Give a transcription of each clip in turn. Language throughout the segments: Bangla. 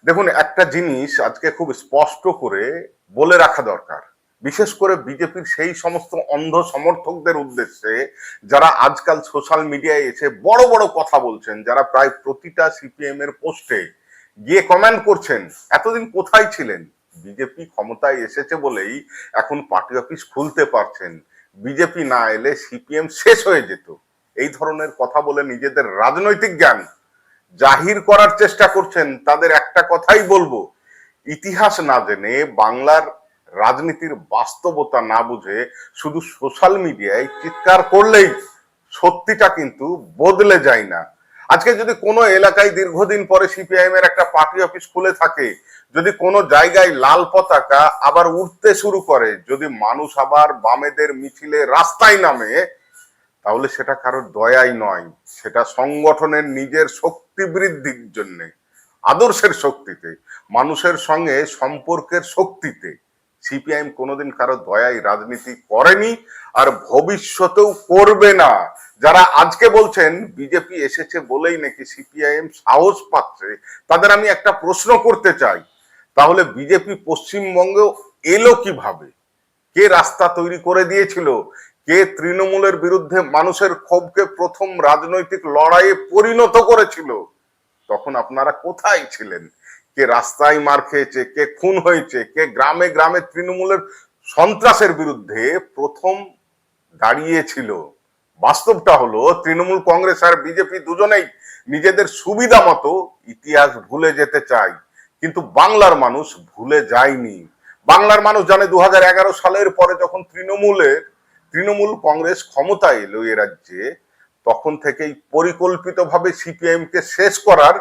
দেখুন, একটা জিনিস আজকে খুব স্পষ্ট করে বলে রাখা দরকার, বিশেষ করে বিজেপির সেই সমস্ত অন্ধ সমর্থকদের উদ্দেশ্যে যারা আজকাল সোশ্যাল মিডিয়ায় এসে বড় বড় কথা বলছেন, যারা প্রায় প্রতিটা সিপিএম এর পোস্টে গিয়ে কমেন্ট করছেন। এতদিন কোথায় ছিলেন? বিজেপি ক্ষমতায় এসেছে বলেই এখন পার্টি অফিস খুলতে পারছেন। বিজেপি না এলে সিপিএম শেষ হয়ে যেত। এই ধরনের কথা বলে নিজেদের রাজনৈতিক জ্ঞান জাহির করার চেষ্টা করছেন। তাদের একটা কথাই বলবো, ইতিহাস না জেনে, বাংলার রাজনীতির বাস্তবতা না বুঝে শুধু সোশ্যাল মিডিয়ায় চিৎকার করলেই সত্যিটা কিন্তু বদলে যায় না। আজকে যদি কোনো এলাকায় দীর্ঘদিন পরে সিপিআইএম এর একটা পার্টি অফিস খুলে থাকে, যদি কোনো জায়গায় লাল পতাকা আবার উঠতে শুরু করে, যদি মানুষ আবার বামেদের মিছিলে রাস্তায় নামে, তাহলে সেটা কারোর দয়াই নয়, সেটা সংগঠনের নিজের শক্তি বৃদ্ধির জন্য, আদর্শের শক্তিতে, মানুষের সঙ্গে সম্পর্কের শক্তিতে। সিপিআইএম কোনোদিন কারো দয়াই রাজনীতি করেনি, আর ভবিষ্যতেও করবে না। যারা আজকে বলছেন বিজেপি এসেছে বলেই নাকি সিপিআইএম সাহস পাচ্ছে, তাদের আমি একটা প্রশ্ন করতে চাই, তাহলে বিজেপি পশ্চিমবঙ্গেও এলো কিভাবে? কে রাস্তা তৈরি করে দিয়েছিল? কে তৃণমূলের বিরুদ্ধে মানুষের ক্ষোভকে প্রথম রাজনৈতিক লড়াইয়ে পরিণত করেছিল? তখন আপনারা কোথায় ছিলেন? কে রাস্তায় মার খেয়েছে, কে খুন হয়েছে, কে গ্রামে গ্রামে তৃণমূলের সন্ত্রাসের বিরুদ্ধে প্রথম দাঁড়িয়েছিল? বাস্তবটা হলো, তৃণমূল কংগ্রেস আর বিজেপি দুজনেই নিজেদের সুবিধা মতো ইতিহাস ভুলে যেতে চায়, কিন্তু বাংলার মানুষ ভুলে যায়নি। বাংলার মানুষ জানে 2011 সালের পরে যখন তৃণমূল কংগ্রেস ক্ষমতায় এলো এ রাজ্যে, তখন থেকেই পরিকল্পিতভাবে সিপিআইএম কে শেষ করার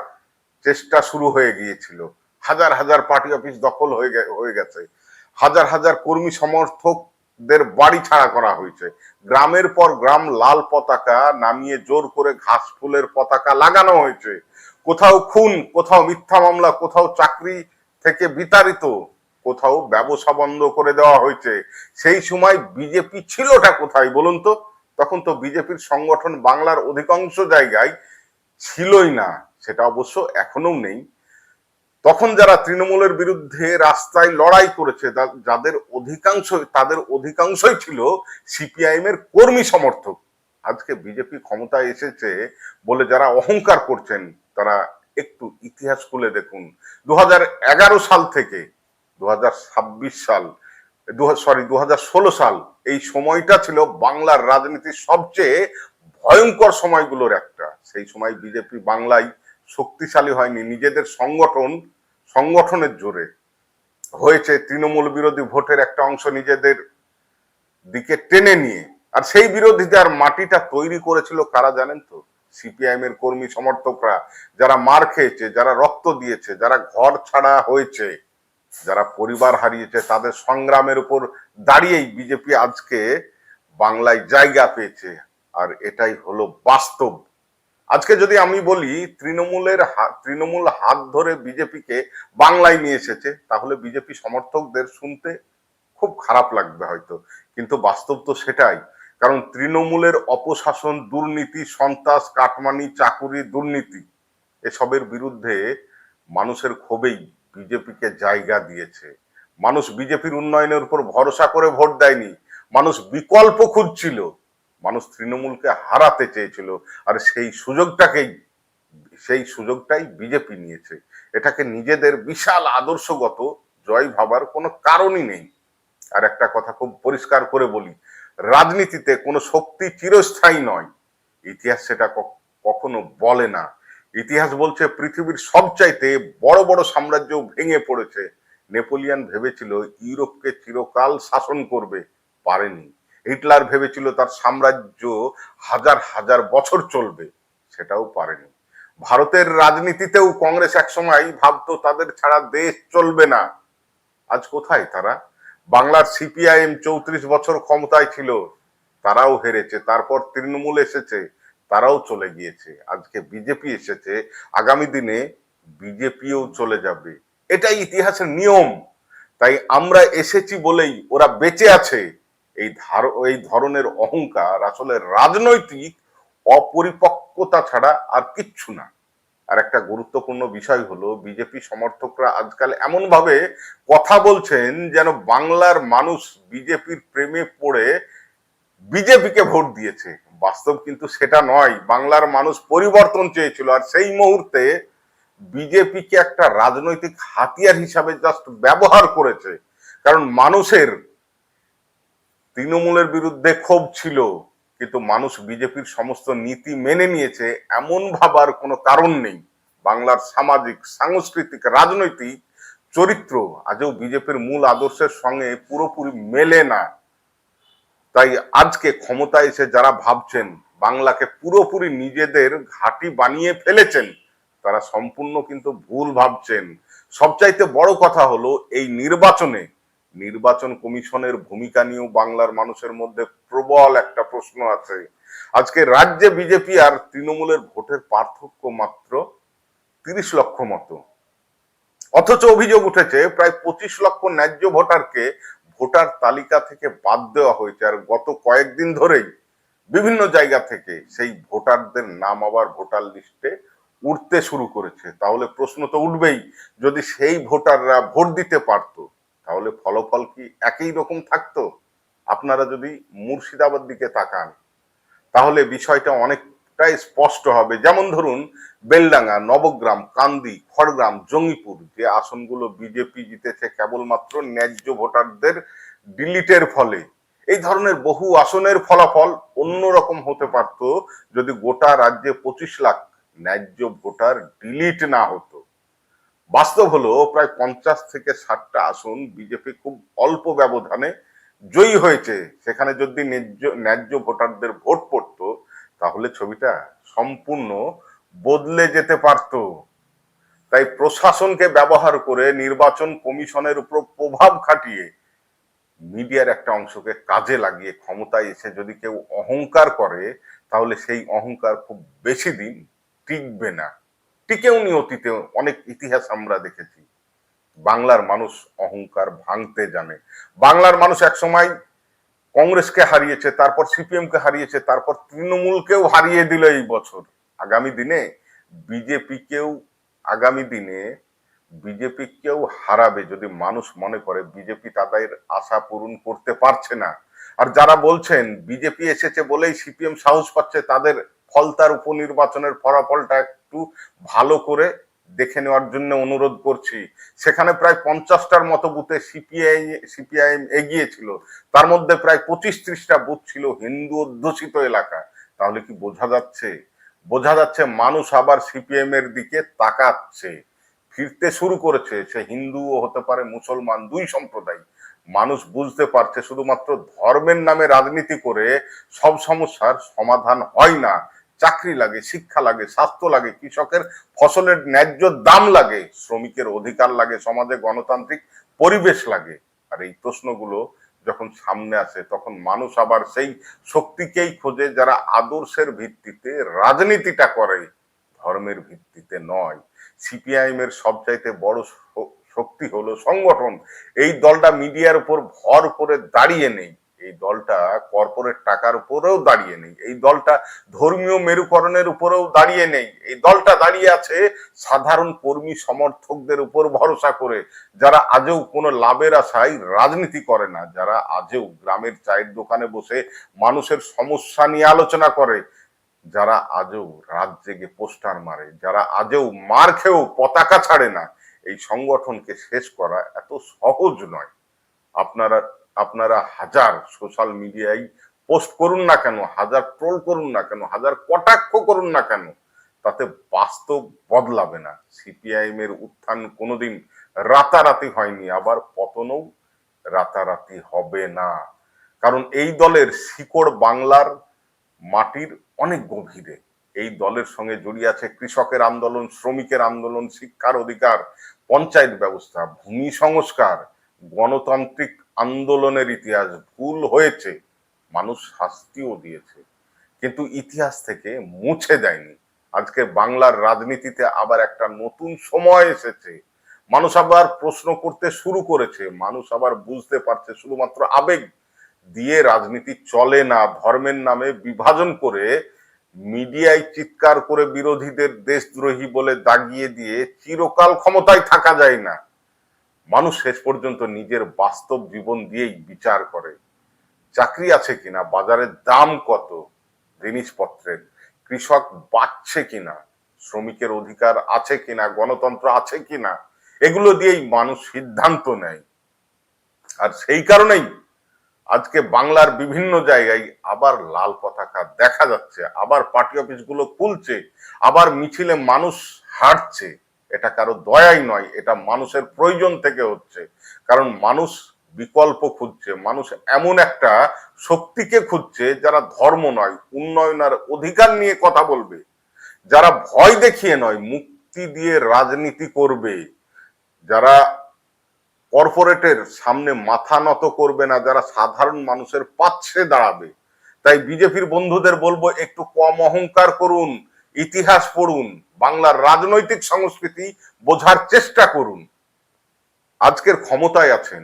চেষ্টা শুরু হয়ে গিয়েছিল। হাজার হাজার পার্টি অফিস দখল হয়ে গেছে, হাজার হাজার কর্মী সমর্থকদের বাড়ি ছাড়া করা হয়েছে, গ্রামের পর গ্রাম লাল পতাকা নামিয়ে জোর করে ঘাস ফুলের পতাকা লাগানো হয়েছে, কোথাও খুন, কোথাও মিথ্যা মামলা, কোথাও চাকরি থেকে বিতাড়িত, কোথাও ব্যবসা বন্ধ করে দেওয়া হয়েছে। সেই সময় বিজেপি ছিলটা কোথায় বলুন তো? তখন তো বিজেপির সংগঠন বাংলার অধিকাংশ জায়গায় ছিলই না, সেটা অবশ্য এখনো নেই। তখন যারা তৃণমূলের বিরুদ্ধে রাস্তায় লড়াই করেছে, তাদের অধিকাংশই ছিল সিপিআইএম এর কর্মী সমর্থক। আজকে বিজেপি ক্ষমতায় এসেছে বলে যারা অহংকার করছেন, তারা একটু ইতিহাস খুলে দেখুন। 2011 সাল থেকে 2026 সাল, 2016 সাল, এই সময়টা ছিল বাংলার রাজনীতির সবচেয়ে ভয়ঙ্কর সময়গুলোর একটা। সেই সময় বিজেপি বাংলায় শক্তিশালী হয়নি, নিজেদের সংগঠনের জোরে হয়েছে তৃণমূল বিরোধী ভোটের একটা অংশ নিজেদের দিকে টেনে নিয়ে। আর সেই বিরোধীদের মাটিটা তৈরি করেছিল কারা জানেন তো? সিপিআইএম এর কর্মী সমর্থকরা, যারা মার খেয়েছে, যারা রক্ত দিয়েছে, যারা ঘর ছাড়া হয়েছে, যারা পরিবার হারিয়েছে, তাদের সংগ্রামের উপর দাঁড়িয়েই বিজেপি আজকে বাংলায় জায়গা পেয়েছে। আর এটাই হলো বাস্তব। আজকে যদি আমি বলি তৃণমূল হাত ধরে বিজেপিকে বাংলায় নিয়ে এসেছে, তাহলে বিজেপি সমর্থকদের শুনতে খুব খারাপ লাগবে হয়তো, কিন্তু বাস্তব তো সেটাই। কারণ তৃণমূলের অপশাসন, দুর্নীতি, সন্ত্রাস, কাটমানি, চাকুরি, দুর্নীতি, এসবের বিরুদ্ধে মানুষের ক্ষোভেই বিজেপিকে জায়গা দিয়েছে। মানুষ বিজেপির উন্নয়নের উপর ভরসা করে ভোট দেয়নি, মানুষ বিকল্প খুঁজছিল, মানুষ তৃণমূলকে হারাতে চেয়েছিল। আর সেই সুযোগটাই বিজেপি নিয়েছে। এটাকে নিজেদের বিশাল আদর্শগত জয় ভাবার কোনো কারণই নেই। আর একটা কথা খুব পরিষ্কার করে বলি, রাজনীতিতে কোনো শক্তি চিরস্থায়ী নয়, ইতিহাস সেটা কখনো বলে না। ইতিহাস বলছে পৃথিবীর সবচাইতে বড় বড় সাম্রাজ্য ভেঙে পড়েছে। নেপোলিয়ান ভেবেছিল ইউরোপকে চিরকাল শাসন করবে, পারেনি। হিটলার ভেবেছিল তার সাম্রাজ্য হাজার হাজার বছর চলবে, সেটাও পারেনি। ভারতের রাজনীতিতেও কংগ্রেস একসময় ভাবতো তাদের ছাড়া দেশ চলবে না। আজ কোথায় তারা? বাংলার সিপিআইএম 34 বছর ক্ষমতায় ছিল, তারাও হেরেছে। তারপর তৃণমূল এসেছে, তারাও চলে গিয়েছে। আজকে বিজেপি এসেছে, আগামী দিনে বিজেপিও চলে যাবে। এটাই ইতিহাসের নিয়ম। তাই আমরা এসেছি বলেই ওরা বেঁচে আছে, এই ধরনের অহংকার আসলে রাজনৈতিক অপরিপক্কতা ছাড়া আর কিচ্ছু না। আর একটা গুরুত্বপূর্ণ বিষয় হলো বিজেপি সমর্থকরা আজকাল এমন ভাবে কথা বলছেন যেন বাংলার মানুষ বিজেপির প্রেমে পড়ে বিজেপিকে ভোট দিয়েছে। বাস্তব কিন্তু সেটা নয়। বাংলার মানুষ পরিবর্তন চেয়েছিল, আর সেই মুহূর্তে বিজেপিকে একটা রাজনৈতিক হাতিয়ার হিসাবে জাস্ট ব্যবহার করেছে। কারণ মানুষের তৃণমূলের বিরুদ্ধে ক্ষোভ ছিল, কিন্তু মানুষ বিজেপির সমস্ত নীতি মেনে নিয়েছে এমন ভাবার কোনো কারণ নেই। বাংলার সামাজিক, সাংস্কৃতিক, রাজনৈতিক চরিত্র আজও বিজেপির মূল আদর্শের সঙ্গে পুরোপুরি মেলে না। তাই আজকে ক্ষমতায় এসে যারা ভাবছেন বাংলাকে পুরোপুরি নিজেদের ঘাঁটি বানিয়ে ফেলেছেন, তারা সম্পূর্ণ কিন্তু ভুল ভাবছেন। সবচাইতে বড় কথা হলো এই নির্বাচন কমিশনের ভূমিকা নিয়েও বাংলার মানুষের মধ্যে প্রবল একটা প্রশ্ন আছে। আজকে রাজ্যে বিজেপি আর তৃণমূলের ভোটের পার্থক্য মাত্র 30 লক্ষ মতো, অথচ অভিযোগ উঠেছে প্রায় 25 লক্ষ ন্যায্য ভোটারকে ভোটার তালিকা থেকে বাদ দেওয়া হয়েছে। আর গত কয়েকদিন ধরেই বিভিন্ন জায়গা থেকে সেই ভোটারদের নাম আবার ভোটার লিস্টে উঠতে শুরু করেছে। তাহলে প্রশ্ন তো উঠবেই, যদি সেই ভোটাররা ভোট দিতে পারতো তাহলে ফলাফল কি একই রকম থাকতো? আপনারা যদি মুর্শিদাবাদ দিকে তাকান তাহলে বিষয়টা অনেকটাই স্পষ্ট হবে। যেমন ধরুন বেলডাঙ্গা, নবগ্রাম, কান্দি, খড়গ্রাম, জঙ্গিপুর, যে আসনগুলো বিজেপি জিতেছে কেবলমাত্র ন্যায্য ভোটারদের ডিলিটের ফলে। এই ধরনের বহু আসনের ফলাফল অন্যরকম হতে পারত যদি গোটা রাজ্যে 25 লাখ ন্যায্য ভোটার ডিলিট না হতো। বাস্তব হলো প্রায় 50 থেকে 60টা আসন বিজেপি খুব অল্প ব্যবধানে জয়ী হয়েছে। সেখানে যদি ন্যায্য ভোটারদের ভোট পড়তো তাহলে ছবিটা সম্পূর্ণ বদলে যেতে পারত। তাই প্রশাসনকে ব্যবহার করে নির্বাচন কমিশনের উপর প্রভাব খাটিয়ে মিডিয়ার একটা অংশকে কাজে লাগিয়ে ক্ষমতায় এসে যদি কেউ অহংকার করে তাহলে সেই অহংকার খুব বেশি দিন টিকবে না। টিকেও নি অতীতে অনেক ইতিহাস আমরা দেখেছি। বাংলার মানুষ অহংকার ভাঙতে জানে। বাংলার মানুষ একসময় কংগ্রেসকে হারিয়েছে, তারপর সিপিএম কে হারিয়েছে, তারপর তৃণমূলকেও হারিয়ে দিল এই বছর। আগামী দিনে বিজেপিকেও আগামী দিনে বিজেপিকেও হারাবে যদি মানুষ মনে করে বিজেপি তাদের আশা পূরণ করতে পারছে না। আর যারা বলছেন বিজেপি এসেছে বলেই সিপিএম সাহস পাচ্ছে, তাদের ফলতার উপনির্বাচনের ফলাফলটা একটু ভালো করে দেখে নেওয়ার জন্য অনুরোধ করছি। সেখানে প্রায় 50টার মতো বুথে সিপিআইএম এগিয়েছিল, তার মধ্যে প্রায় 25-30টা বুথ ছিল হিন্দু অধ্যুষিত এলাকা। তাহলে কি বোঝা যাচ্ছে মানুষ আবার সিপিএম এর দিকে তাকাচ্ছে, ফিরতে শুরু করেছে। সে হিন্দুও হতে পারে, মুসলমান, দুই সম্প্রদায়। মানুষ বুঝতে পারছে শুধুমাত্র ধর্মের নামে রাজনীতি করে সব সমস্যার সমাধান হয় না। চাকরি লাগে, শিক্ষা লাগে, স্বাস্থ্য লাগে, কৃষকের ফসলের ন্যায্য দাম লাগে, শ্রমিকের অধিকার লাগে, সমাজে গণতান্ত্রিক পরিবেশ লাগে। আর এই প্রশ্নগুলো যখন সামনে আসে তখন মানুষ আবার সেই শক্তিকেই খোঁজে যারা আদর্শের ভিত্তিতে রাজনীতিটা করে, ধর্মের ভিত্তিতে নয়। সিপিআইএম এর সবচাইতে বড় শক্তি হলো সংগঠন। এই দলটা মিডিয়ার উপর ভর করে দাঁড়িয়ে নেই, এই দলটা কর্পোরেট টাকার উপরেও দাঁড়িয়ে নেই, এই দলটা ধর্মীয় মেরুকরণের উপরেও দাঁড়িয়ে নেই। এই দলটা দাঁড়িয়ে আছে সাধারণ কর্মী সমর্থকদের উপর ভরসা করে, যারা আজও কোনো লাভের আশায় রাজনীতি করে না, যারা আজও গ্রামের চায়ের দোকানে বসে মানুষের সমস্যা নিয়ে আলোচনা করে, যারা আজও রাত জেগে পোস্টার মারে, যারা আজও মার খেয়েও পতাকা ছাড়ে না। এই সংগঠনকে শেষ করা এত সহজ নয়। আপনারা আপনারা হাজার সোশ্যাল মিডিয়ায় পোস্ট করুন না কেন, হাজার ট্রোল করুন না কেন, হাজার কটাক্ষ করুন না কেন, তাতে বাস্তব বদলাবে না। সিপিআইএম এর উত্থান কোনোদিন রাতারাতি হয়নি, আবার পতনও রাতারাতি হবে না। কারণ এই দলের শিকড় বাংলার মাটির অনেক গভীরে। এই দলের সঙ্গে জড়িয়ে আছে কৃষকের আন্দোলন, শ্রমিকের আন্দোলন, শিক্ষার অধিকার, পঞ্চায়েত ব্যবস্থা, ভূমি সংস্কার, গণতান্ত্রিক আন্দোলনের ইতিহাস। ভুল হয়েছে, মানুষ শাস্তিও দিয়েছে, কিন্তু ইতিহাস থেকে মুছে দেয়নি। আজকে বাংলার রাজনীতিতে আবার একটা নতুন সময় এসেছে। মানুষ আবার প্রশ্ন করতে শুরু করেছে, মানুষ আবার বুঝতে পারছে শুধুমাত্র আবেগ দিয়ে রাজনীতি চলে না। ধর্মের নামে বিভাজন করে মিডিয়ায় চিৎকার করে বিরোধীদের দেশদ্রোহী বলে দাগিয়ে দিয়ে চিরকাল ক্ষমতায় থাকা যায় না। মানুষ শেষ পর্যন্ত নিজের বাস্তব জীবন দিয়েই বিচার করে। চাকরি আছে কিনা, বাজারের দাম কত জিনিসপত্রের, কৃষক বাঁচছে কিনা, শ্রমিকের অধিকার আছে কিনা, গণতন্ত্র আছে কিনা, এগুলো দিয়েই মানুষ সিদ্ধান্ত নেয়। আর সেই কারণেই আজকে বাংলার বিভিন্ন জায়গায় আবার লাল পতাকা দেখা যাচ্ছে, আবার পার্টি অফিসগুলো খুলছে, আবার মিছিলে মানুষ হাঁটছে। এটা কারো দয়াই নয়, এটা মানুষের প্রয়োজন থেকে হচ্ছে। কারণ মানুষ বিকল্প খুঁজছে, মানুষ এমন একটা শক্তিকে খুঁজছে যারা ধর্ম নয়, উন্নয়ন আর অধিকার নিয়ে কথা বলবে, যারা ভয় দেখিয়ে নয় মুক্তি দিয়ে রাজনীতি করবে, যারা কর্পোরেটের সামনে মাথা নত করবে না, যারা সাধারণ মানুষের পাশে দাঁড়াবে। তাই বিজেপির বন্ধুদের বলবো, একটু কম অহংকার করুন, ইতিহাস পড়ুন, বাংলার রাজনৈতিক সংস্কৃতি বোঝার চেষ্টা করুন। আজকের ক্ষমতায় আছেন,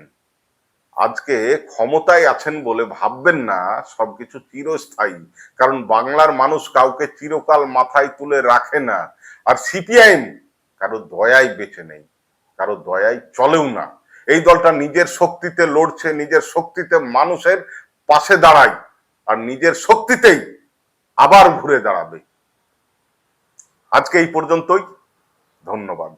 আজকে ক্ষমতায় আছেন বলে ভাববেন না সবকিছু চিরস্থায়ী। কারণ বাংলার মানুষ কাউকে চিরকাল মাথায় তুলে রাখে না। আর সিপিআইএম কারো দয়ায় বেঁচে নেই, কারো দয়ায় চলেও না। এই দলটা নিজের শক্তিতে লড়ছে, নিজের শক্তিতে মানুষের পাশে দাঁড়ায়, আর নিজের শক্তিতেই আবার ঘুরে দাঁড়াবে। আজকে এই পর্যন্তই, ধন্যবাদ।